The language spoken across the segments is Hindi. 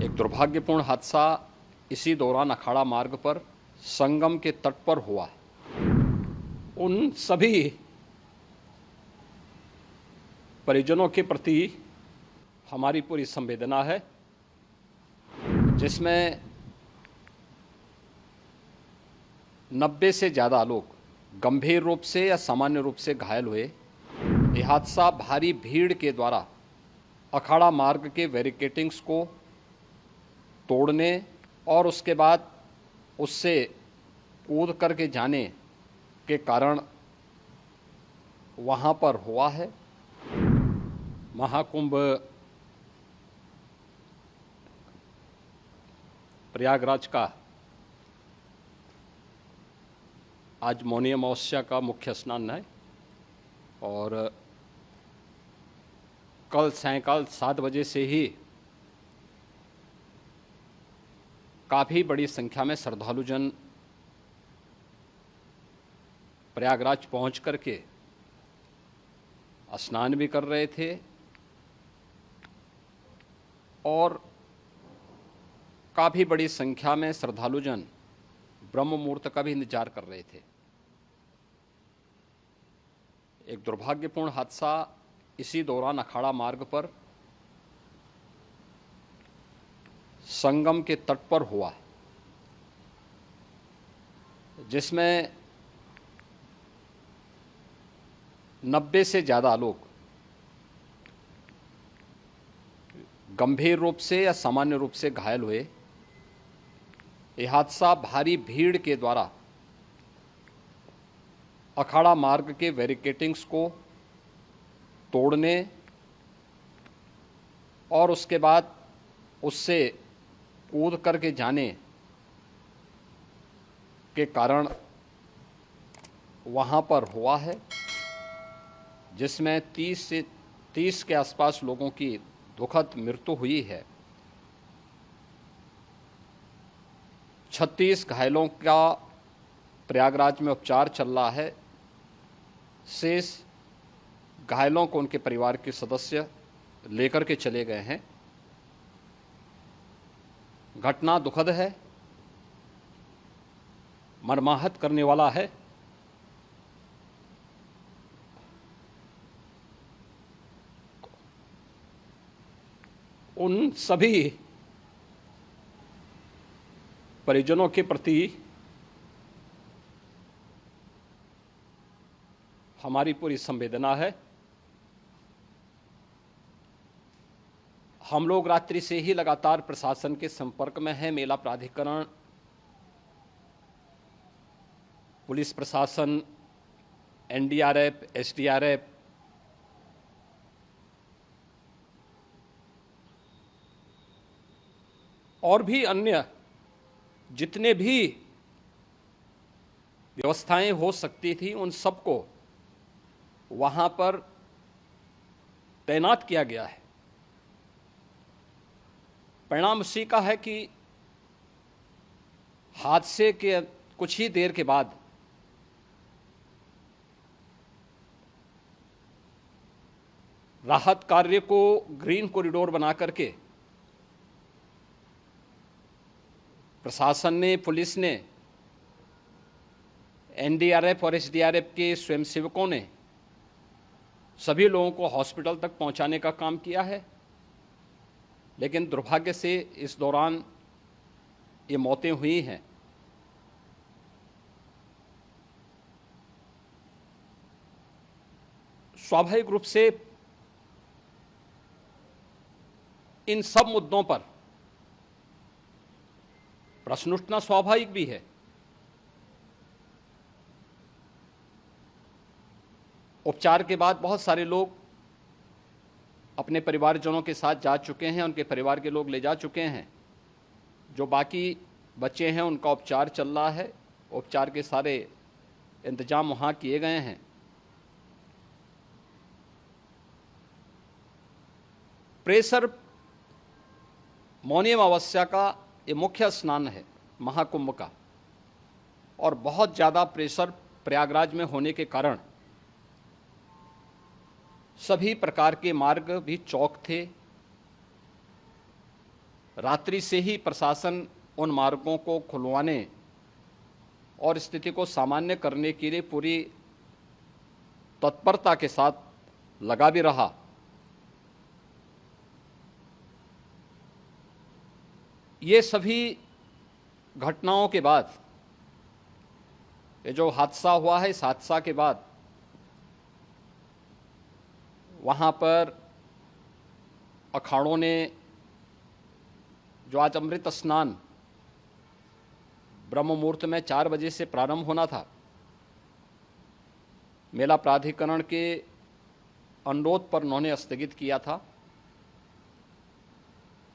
एक दुर्भाग्यपूर्ण हादसा इसी दौरान अखाड़ा मार्ग पर संगम के तट पर हुआ। उन सभी परिजनों के प्रति हमारी पूरी संवेदना है, जिसमें 90 से ज़्यादा लोग गंभीर रूप से या सामान्य रूप से घायल हुए। यह हादसा भारी भीड़ के द्वारा अखाड़ा मार्ग के बैरिकेडिंग्स को तोड़ने और उसके बाद उससे कूद करके जाने के कारण वहाँ पर हुआ है। महाकुंभ प्रयागराज का आज मौनी अमावस्या का मुख्य स्नान है और कल सायंकाल 7 बजे से ही काफ़ी बड़ी संख्या में श्रद्धालुजन प्रयागराज पहुंच करके स्नान भी कर रहे थे और काफ़ी बड़ी संख्या में श्रद्धालुजन ब्रह्म मुहूर्त का भी इंतजार कर रहे थे। एक दुर्भाग्यपूर्ण हादसा इसी दौरान अखाड़ा मार्ग पर संगम के तट पर हुआ, जिसमें 90 से ज़्यादा लोग गंभीर रूप से या सामान्य रूप से घायल हुए। यह हादसा भारी भीड़ के द्वारा अखाड़ा मार्ग के बैरिकेडिंग्स को तोड़ने और उसके बाद उससे कूद करके जाने के कारण वहाँ पर हुआ है, जिसमें 30 के आसपास लोगों की दुखद मृत्यु हुई है। 36 घायलों का प्रयागराज में उपचार चल रहा है। शेष घायलों को उनके परिवार के सदस्य लेकर के चले गए हैं। घटना दुखद है, मर्माहत करने वाला है। उन सभी परिजनों के प्रति हमारी पूरी संवेदना है। हम लोग रात्रि से ही लगातार प्रशासन के संपर्क में हैं। मेला प्राधिकरण, पुलिस प्रशासन, एनडीआरएफ, एसडीआरएफ, और भी अन्य जितने भी व्यवस्थाएं हो सकती थी उन सबको वहां पर तैनात किया गया है। परिणाम उसी का है कि हादसे के कुछ ही देर के बाद राहत कार्य को ग्रीन कॉरिडोर बना करके प्रशासन ने, पुलिस ने, एनडीआरएफ और एसडीआरएफ के स्वयंसेवकों ने सभी लोगों को हॉस्पिटल तक पहुंचाने का काम किया है। लेकिन दुर्भाग्य से इस दौरान ये मौतें हुई हैं। स्वाभाविक रूप से इन सब मुद्दों पर प्रश्न उठना स्वाभाविक भी है। उपचार के बाद बहुत सारे लोग अपने परिवारजनों के साथ जा चुके हैं, उनके परिवार के लोग ले जा चुके हैं। जो बाकी बच्चे हैं उनका उपचार चल रहा है। उपचार के सारे इंतजाम वहाँ किए गए हैं। प्रेशर मौनी अमावस्या का ये मुख्य स्नान है महाकुंभ का, और बहुत ज़्यादा प्रेशर प्रयागराज में होने के कारण सभी प्रकार के मार्ग भी चौक थे। रात्रि से ही प्रशासन उन मार्गों को खुलवाने और स्थिति को सामान्य करने के लिए पूरी तत्परता के साथ लगा भी रहा। ये सभी घटनाओं के बाद, ये जो हादसा हुआ है, इस हादसा के बाद वहाँ पर अखाड़ों ने जो आज अमृत स्नान ब्रह्म मुहूर्त में 4 बजे से प्रारंभ होना था, मेला प्राधिकरण के अनुरोध पर उन्होंने स्थगित किया था।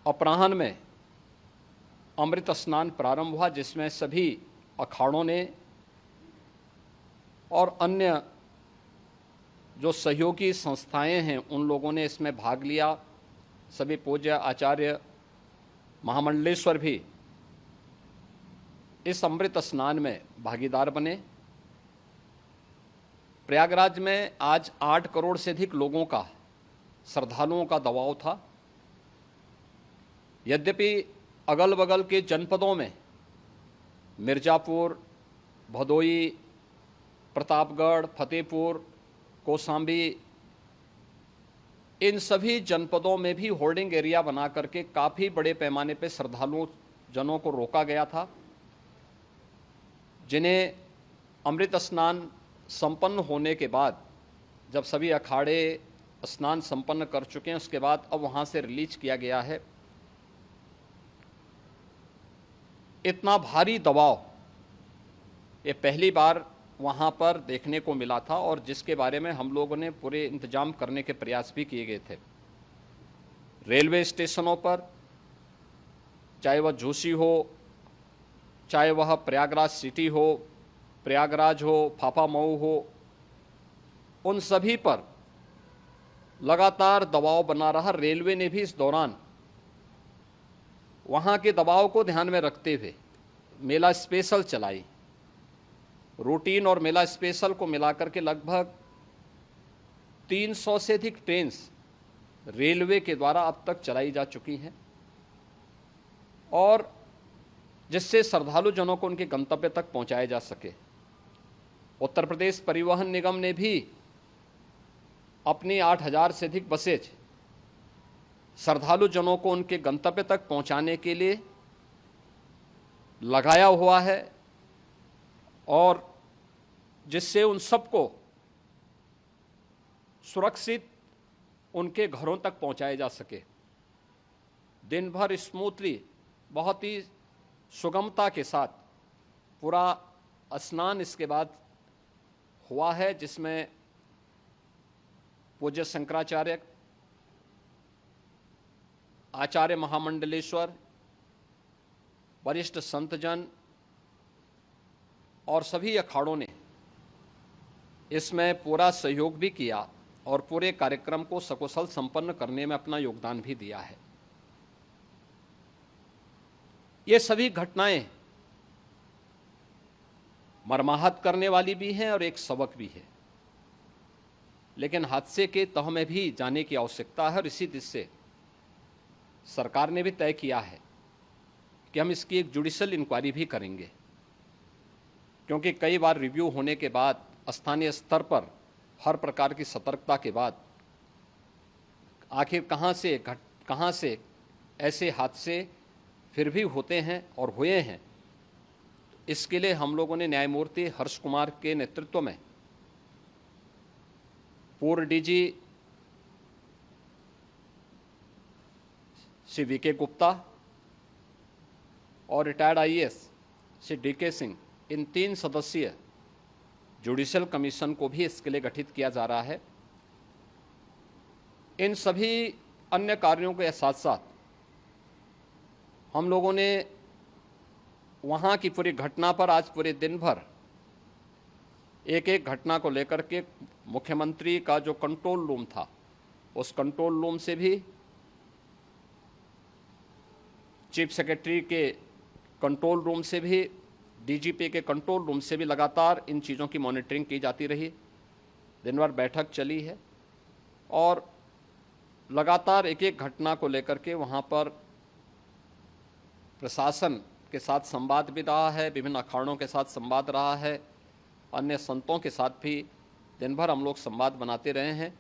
अपराह्न में अमृत स्नान प्रारंभ हुआ, जिसमें सभी अखाड़ों ने और अन्य जो सहयोगी संस्थाएं हैं उन लोगों ने इसमें भाग लिया। सभी पूज्य आचार्य महामंडलेश्वर भी इस अमृत स्नान में भागीदार बने। प्रयागराज में आज 8 करोड़ से अधिक लोगों का, श्रद्धालुओं का दबाव था। यद्यपि अगल बगल के जनपदों में मिर्जापुर, भदोई, प्रतापगढ़, फतेहपुर, कौशाम्बी, इन सभी जनपदों में भी होल्डिंग एरिया बना करके काफ़ी बड़े पैमाने पर श्रद्धालुओं जनों को रोका गया था, जिन्हें अमृत स्नान संपन्न होने के बाद, जब सभी अखाड़े स्नान संपन्न कर चुके हैं, उसके बाद अब वहाँ से रिलीज किया गया है। इतना भारी दबाव ये पहली बार वहाँ पर देखने को मिला था, और जिसके बारे में हम लोगों ने पूरे इंतजाम करने के प्रयास भी किए गए थे। रेलवे स्टेशनों पर, चाहे वह झूसी हो, चाहे वह प्रयागराज सिटी हो, प्रयागराज हो, फाफामऊ हो, उन सभी पर लगातार दबाव बना रहा। रेलवे ने भी इस दौरान वहाँ के दबाव को ध्यान में रखते हुए मेला स्पेशल चलाई। रूटीन और मेला स्पेशल को मिलाकर के लगभग 300 से अधिक ट्रेन रेलवे के द्वारा अब तक चलाई जा चुकी हैं, और जिससे श्रद्धालु जनों को उनके गंतव्य तक पहुंचाया जा सके। उत्तर प्रदेश परिवहन निगम ने भी अपनी 8000 से अधिक बसेज श्रद्धालु जनों को उनके गंतव्य तक पहुंचाने के लिए लगाया हुआ है, और जिससे उन सबको सुरक्षित उनके घरों तक पहुंचाया जा सके। दिन भर स्मूथली, बहुत ही सुगमता के साथ पूरा स्नान इसके बाद हुआ है, जिसमें पूज्य शंकराचार्य, आचार्य महामंडलेश्वर, वरिष्ठ संतजन और सभी अखाड़ों ने इसमें पूरा सहयोग भी किया और पूरे कार्यक्रम को सकुशल संपन्न करने में अपना योगदान भी दिया है। ये सभी घटनाएं मर्माहत करने वाली भी हैं और एक सबक भी है, लेकिन हादसे के तह में भी जाने की आवश्यकता है, और इसी दिशा से सरकार ने भी तय किया है कि हम इसकी एक जुडिशियल इंक्वायरी भी करेंगे, क्योंकि कई बार रिव्यू होने के बाद स्थानीय स्तर पर हर प्रकार की सतर्कता के बाद आखिर कहाँ से ऐसे हादसे फिर भी होते हैं और हुए हैं। इसके लिए हम लोगों ने न्यायमूर्ति हर्ष कुमार के नेतृत्व में पूर्व डीजी श्री वीके गुप्ता और retired IAS Shri DK Singh, इन 3 सदस्यीय जुडिशियल कमीशन को भी इसके लिए गठित किया जा रहा है। इन सभी अन्य कार्यों के साथ साथ हम लोगों ने वहाँ की पूरी घटना पर आज पूरे दिन भर एक एक घटना को लेकर के मुख्यमंत्री का जो कंट्रोल रूम था, उस कंट्रोल रूम से भी, चीफ सेक्रेटरी के कंट्रोल रूम से भी, डीजीपी के कंट्रोल रूम से भी लगातार इन चीज़ों की मॉनिटरिंग की जाती रही। दिन भर बैठक चली है और लगातार एक एक घटना को लेकर के वहाँ पर प्रशासन के साथ संवाद भी रहा है, विभिन्न अखाड़ों के साथ संवाद रहा है, अन्य संतों के साथ भी दिन भर हम लोग संवाद बनाते रहे हैं।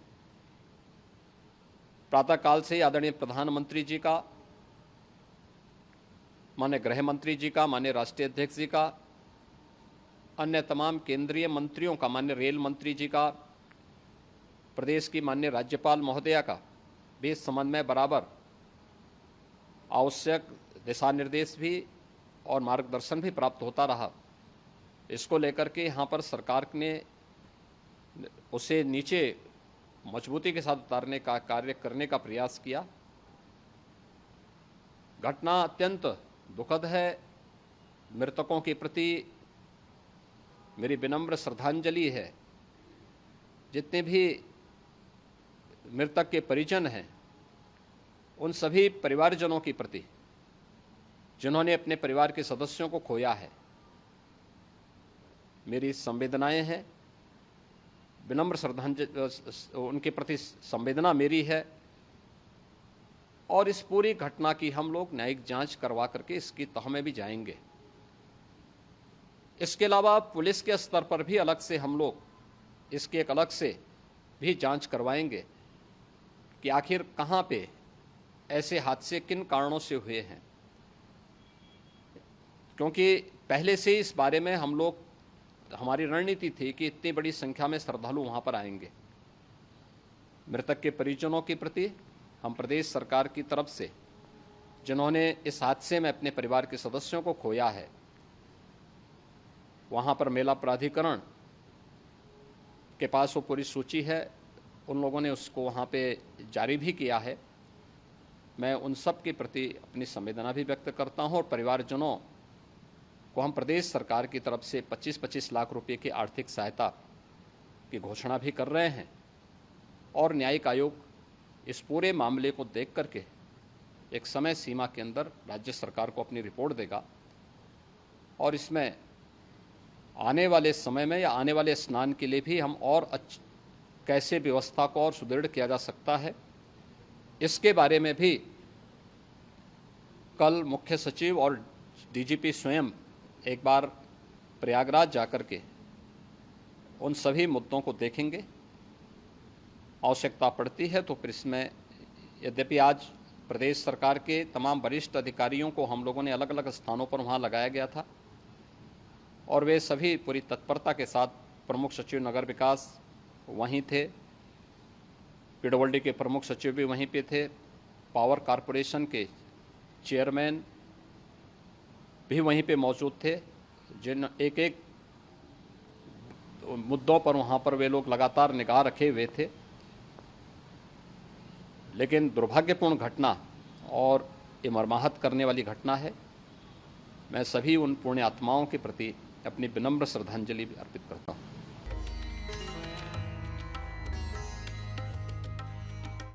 प्रातःकाल से आदरणीय प्रधानमंत्री जी का, माननीय गृह मंत्री जी का, माननीय राष्ट्रीय अध्यक्ष जी का, अन्य तमाम केंद्रीय मंत्रियों का, माननीय रेल मंत्री जी का, प्रदेश की माननीय राज्यपाल महोदया का भी इस संबंध में बराबर आवश्यक दिशा निर्देश भी और मार्गदर्शन भी प्राप्त होता रहा। इसको लेकर के यहाँ पर सरकार ने उसे नीचे मजबूती के साथ उतारने का कार्य करने का प्रयास किया। घटना अत्यंत दुखद है। मृतकों के प्रति मेरी विनम्र श्रद्धांजलि है। जितने भी मृतक के परिजन हैं, उन सभी परिवारजनों के प्रति जिन्होंने अपने परिवार के सदस्यों को खोया है, मेरी संवेदनाएं हैं। विनम्र श्रद्धांजलि उनके प्रति संवेदना मेरी है और इस पूरी घटना की हम लोग न्यायिक जांच करवा करके इसकी तह में भी जाएंगे। इसके अलावा पुलिस के स्तर पर भी अलग से हम लोग इसकी एक अलग से भी जांच करवाएंगे कि आखिर कहां पे ऐसे हादसे किन कारणों से हुए हैं, क्योंकि पहले से इस बारे में हम लोग, हमारी रणनीति थी कि इतनी बड़ी संख्या में श्रद्धालु वहां पर आएंगे। मृतक के परिजनों के प्रति हम प्रदेश सरकार की तरफ से, जिन्होंने इस हादसे में अपने परिवार के सदस्यों को खोया है, वहां पर मेला प्राधिकरण के पास वो पूरी सूची है, उन लोगों ने उसको वहां पे जारी भी किया है। मैं उन सब के प्रति अपनी संवेदना भी व्यक्त करता हूं और परिवारजनों को हम प्रदेश सरकार की तरफ से 25-25 लाख रुपए की आर्थिक सहायता की घोषणा भी कर रहे हैं और न्यायिक आयोग इस पूरे मामले को देख करके एक समय सीमा के अंदर राज्य सरकार को अपनी रिपोर्ट देगा और इसमें आने वाले समय में या आने वाले स्नान के लिए भी हम और कैसे व्यवस्था को और सुदृढ़ किया जा सकता है, इसके बारे में भी कल मुख्य सचिव और डीजीपी स्वयं एक बार प्रयागराज जाकर के उन सभी मुद्दों को देखेंगे। आवश्यकता पड़ती है तो फिर इसमें, यद्यपि आज प्रदेश सरकार के तमाम वरिष्ठ अधिकारियों को हम लोगों ने अलग अलग स्थानों पर वहाँ लगाया गया था और वे सभी पूरी तत्परता के साथ, प्रमुख सचिव नगर विकास वहीं थे, पीडब्ल्यूडी के प्रमुख सचिव भी वहीं पे थे, पावर कॉरपोरेशन के चेयरमैन भी वहीं पे मौजूद थे, जिन एक एक मुद्दों पर वहाँ पर वे लोग लगातार निगाह रखे हुए थे। लेकिन दुर्भाग्यपूर्ण घटना और ये मर्माहत करने वाली घटना है। मैं सभी उन पुण्य आत्माओं के प्रति अपनी विनम्र श्रद्धांजलि अर्पित करता हूँ।